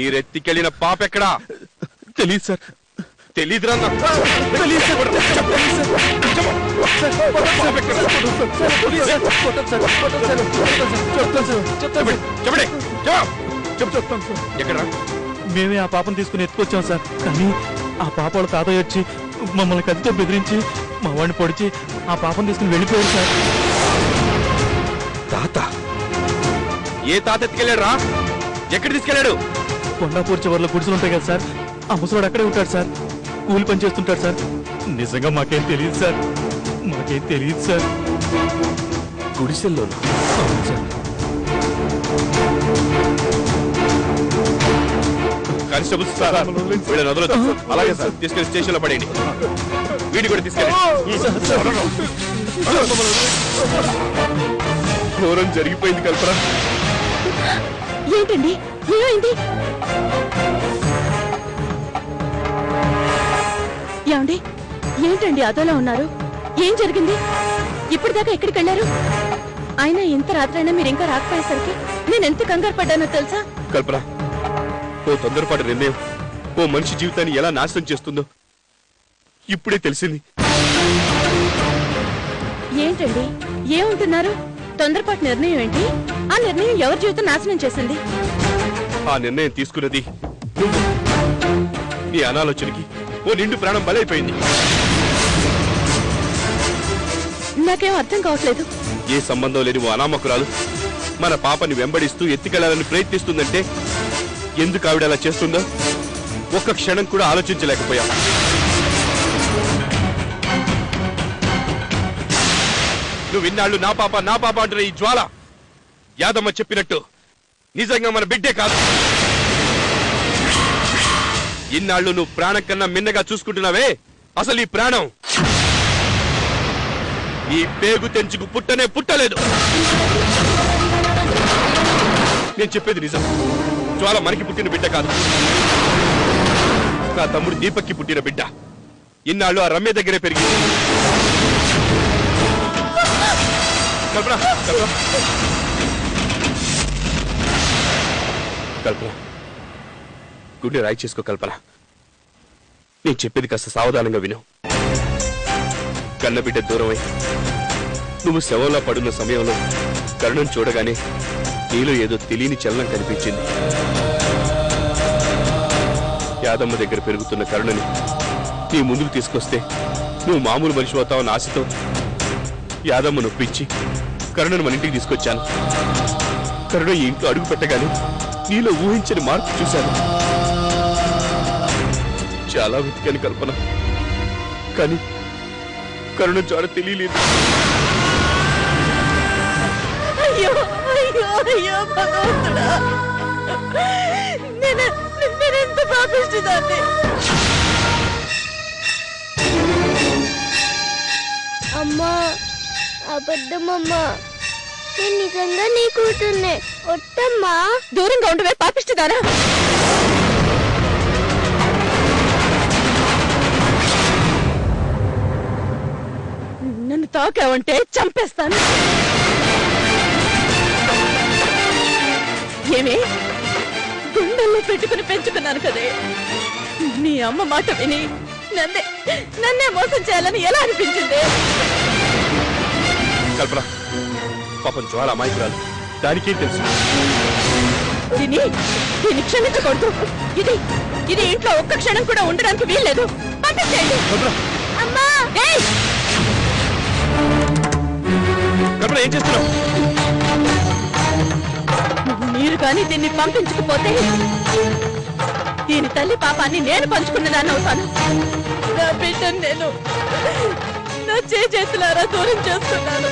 మీరెత్తికెళ్ళిన పాప ఎక్కడా? తెలియదు సార్. తెలీదురా? ఎక్కడా? మేమే ఆ పాపను తీసుకుని ఎత్తుకొచ్చాం సార్. కానీ ఆ పాప వాళ్ళ తాతయ్య వచ్చి మమ్మల్ని కత్తితో బెదిరించి మా వాడిని పొడిచి ఆ పాపను తీసుకుని వెళ్ళిపోయారు సార్. తాత? ఏ తాత ఎత్తుకెళ్ళాడు రా? ఎక్కడ తీసుకెళ్ళాడు? కొండాపూర్ చివర్లో గుడిసెలు ఉంటాయి కదా సార్, ఆ ముసలాడు అక్కడే ఉంటాడు సార్. కూలి పని చేస్తుంటాడు సార్. నిజంగా మాకేం తెలియదు సార్. మాకేం తెలియదు సార్. గుడిసెల్లో సార్. కానిస్టేబుల్స్ సార్, వీళ్ళని వదలొద్దు. అలాగే సార్, తీసుకెళ్లి స్టేషన్ లో పడేయండి. వీడి కూడా తీసుకెళ్ళి. ఘోరం జరిగిపోయింది కల్పన. ఏంటండి ఏమైంది? ఏమండి ఏంటండి అదోలా ఉన్నారు? ఏం జరిగింది? ఇప్పటిదాకా ఎక్కడికి వెళ్ళారు? అయినా ఇంత రాత్రైనా మీరు ఇంకా రాకపోయేసరికి నేను ఎంత కంగారు పడ్డానో తెలుసా? కల్పన, ఓ తొందరపాటు నిర్ణయం ఓ మనిషి జీవితాన్ని ఎలా నాశనం చేస్తుందో ఇప్పుడే తెలిసింది. ఏంటండి ఏముంటున్నారు? తొందరపాటు నిర్ణయం ఏంటి? ఆ నిర్ణయం ఎవరి జీవితం నాశనం చేసింది? ఆ నిర్ణయం తీసుకున్నది నువ్వు. నీ అనాలోచనకి ఓ నిండు ప్రాణం బలైపోయింది. నాకేం అర్థం కావట్లేదు. ఏ సంబంధం లేని ఓ అనామకురాలు మన పాపని వెంబడిస్తూ ఎత్తికెళ్లాలని ప్రయత్నిస్తుందంటే ఎందుకు ఆవిడ అలా చేస్తుందో ఒక్క క్షణం కూడా ఆలోచించలేకపోయా. నువ్వు ఇన్నాళ్ళు నా పాప అంటున్న ఈ జ్వాల యాదమ్మ చెప్పినట్టు నిజంగా మన బిడ్డే కాదు. ఇన్నాళ్ళు నువ్వు ప్రాణం కన్నా మిన్నగా చూసుకుంటున్నావే, అసలు ఈ ప్రాణం ఈ పేగు తెంచుకు పుట్టలేదు. నేను చెప్పేది నిజం. జ్వాల మనకి పుట్టిన బిడ్డ కాదు, నా తమ్ముడు దీపక్కి పుట్టిన బిడ్డ. ఇన్నాళ్ళు ఆ రమ్య దగ్గరే పెరిగింది. కల్పన, గుండె రాయి చేసుకో కల్పన. నేను చెప్పేది కాస్త సావధానంగా విను. కన్నబిడ్డ దూరమై నువ్వు శవంలా పడున్న సమయంలో కరుణం చూడగానే నీలో ఏదో తెలియని చలనం కనిపించింది. యాదమ్మ దగ్గర పెరుగుతున్న కరుణని నీ ముందుకు తీసుకొస్తే నువ్వు మామూలు మనిషి అవుతావన్న ఆశతో యాదమ్మ నొప్పించి కరుణను మన ఇంటికి తీసుకొచ్చాను. కరుణ ఈ ఇంట్లో అడుగు పెట్టగానే నీలో ఊహించని మార్పు చూశాను. చాలా వెతికాను కల్పన, కానీ కరుణ చాలా తెలియలేదు. అయ్యో అయ్యో అయ్యో భగవంతుడా, నేనెంత పాపిష్టిదాన్ని. అమ్మా అబద్ధమమ్మా, నేను నిజంగా నీ కూతుర్నే. ఒట్టమ్మా. దూరంగా ఉండవే పాపిష్టిదారా. నన్ను తాకావంటే చంపేస్తాను. ఏమి గుండెల్లో పెట్టుకుని పెంచుకున్నాను కదే, నీ అమ్మ మాట విని నన్నే మోసం చేయాలని ఎలా అనిపించింది? కల్పన, పాపం జ్వాల అమాయకురాలు, దానికేం తెలుసు? దీన్ని క్షమించకూడదు. ఇది ఇంట్లో ఒక్క క్షణం కూడా ఉండడానికి వీల్లేదు. పంపించేయండి. అమ్మా కల్పన, ఏం చేస్తున్నావు? మీరు కానీ దీన్ని పంపించకపోతే దీని తల్లి పాపాన్ని నేను పంచుకున్నదాన్ని అవుతాను. నా బిడ్డను నేను నా చేతులారా దూరం చేస్తున్నాను.